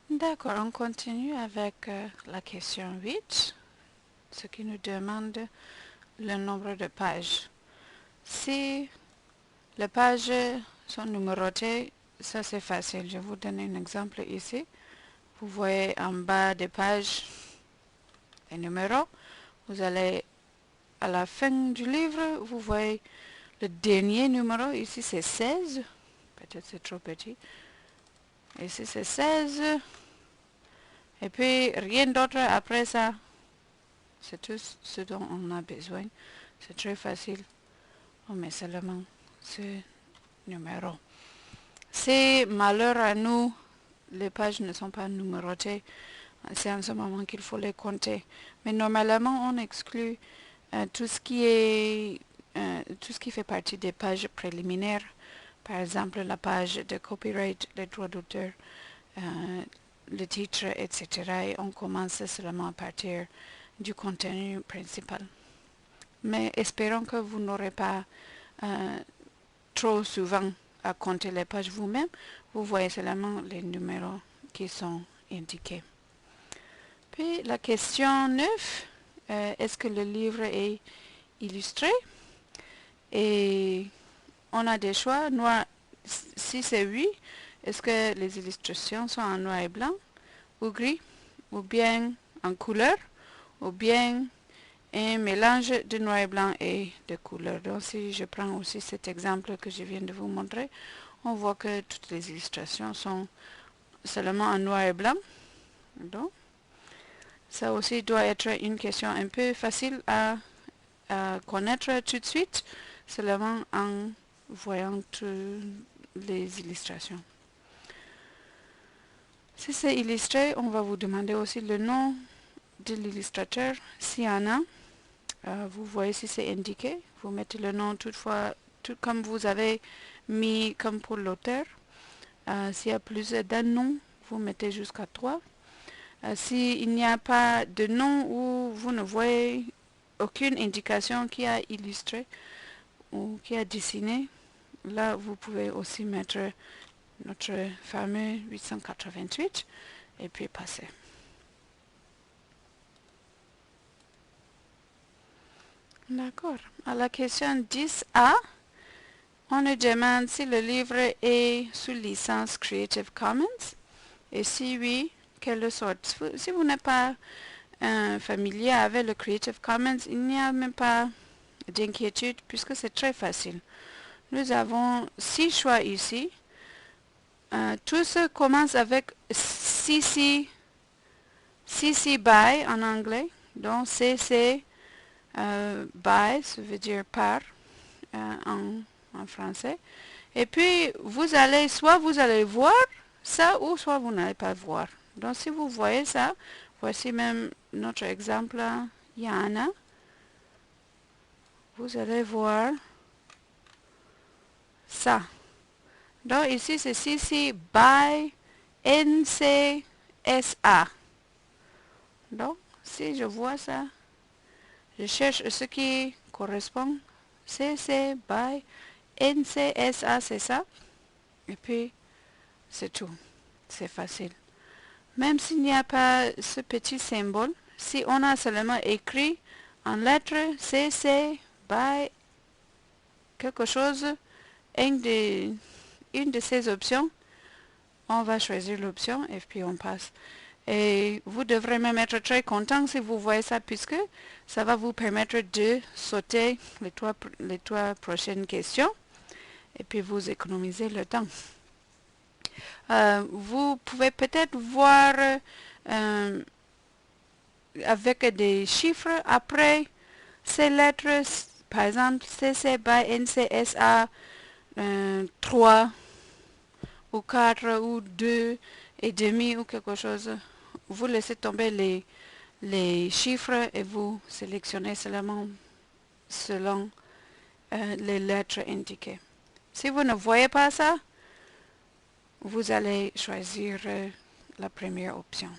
D'accord, on continue avec la question 8, ce qui nous demande le nombre de pages. Si les pages sont numérotées, ça c'est facile. Je vais vous donner un exemple ici. Vous voyez en bas des pages les numéros. Vous allez à la fin du livre, vous voyez le dernier numéro. Ici c'est 16. Peut-être c'est trop petit. Ici c'est 16. Et puis rien d'autre après ça. C'est tout ce dont on a besoin. C'est très facile. On met seulement ce numéro. Si malheur à nous, les pages ne sont pas numérotées, c'est en ce moment qu'il faut les compter. Mais normalement, on exclut tout ce qui fait partie des pages préliminaires. Par exemple, la page de copyright, les droits d'auteur, le titre, etc. Et on commence seulement à partir du contenu principal. Mais espérons que vous n'aurez pas trop souvent à compter les pages vous-même. Vous voyez seulement les numéros qui sont indiqués. Puis la question 9, est-ce que le livre est illustré? Et on a des choix. Noir, si c'est oui, est-ce que les illustrations sont en noir et blanc ou gris, ou bien en couleur, ou bien un mélange de noir et blanc et de couleur. Donc si je prends aussi cet exemple que je viens de vous montrer, on voit que toutes les illustrations sont seulement en noir et blanc. Donc, ça aussi doit être une question un peu facile à connaître tout de suite, seulement en voyant toutes les illustrations. Si c'est illustré, on va vous demander aussi le nom de l'illustrateur, s'il y en a. Vous voyez si c'est indiqué. Vous mettez le nom toutefois, tout comme vous avez mis comme pour l'auteur. S'il y a plus d'un nom, vous mettez jusqu'à 3. S'il n'y a pas de nom ou vous ne voyez aucune indication qui a illustré ou qui a dessiné, là vous pouvez aussi mettre notre fameux 888 et puis passer. D'accord. À la question 10A, on nous demande si le livre est sous licence Creative Commons et si oui, quelle sorte. Si vous n'êtes pas familier avec le Creative Commons, il n'y a même pas d'inquiétude puisque c'est très facile. Nous avons 6 choix ici. Tous commencent avec CC BY en anglais. Donc CC BY, ça veut dire par en français. Et puis soit vous allez voir ça ou soit vous n'allez pas voir. Donc si vous voyez ça, voici même notre exemple, Yana. Vous allez voir ça. Donc ici c'est CC BY NCSA. Donc si je vois ça, je cherche ce qui correspond. CC BY NCSA, c'est ça. Et puis c'est tout. C'est facile. Même s'il n'y a pas ce petit symbole, si on a seulement écrit en lettres CC by quelque chose, une de ces options, on va choisir l'option et puis on passe. Et vous devrez même être très content si vous voyez ça puisque ça va vous permettre de sauter les trois prochaines questions et puis vous économisez le temps. Vous pouvez peut-être voir avec des chiffres après ces lettres, par exemple CC by NCSA 3 ou 4 ou 2 et demi ou quelque chose. Vous laissez tomber les chiffres et vous sélectionnez seulement selon les lettres indiquées. Si vous ne voyez pas ça, vous allez choisir la première option.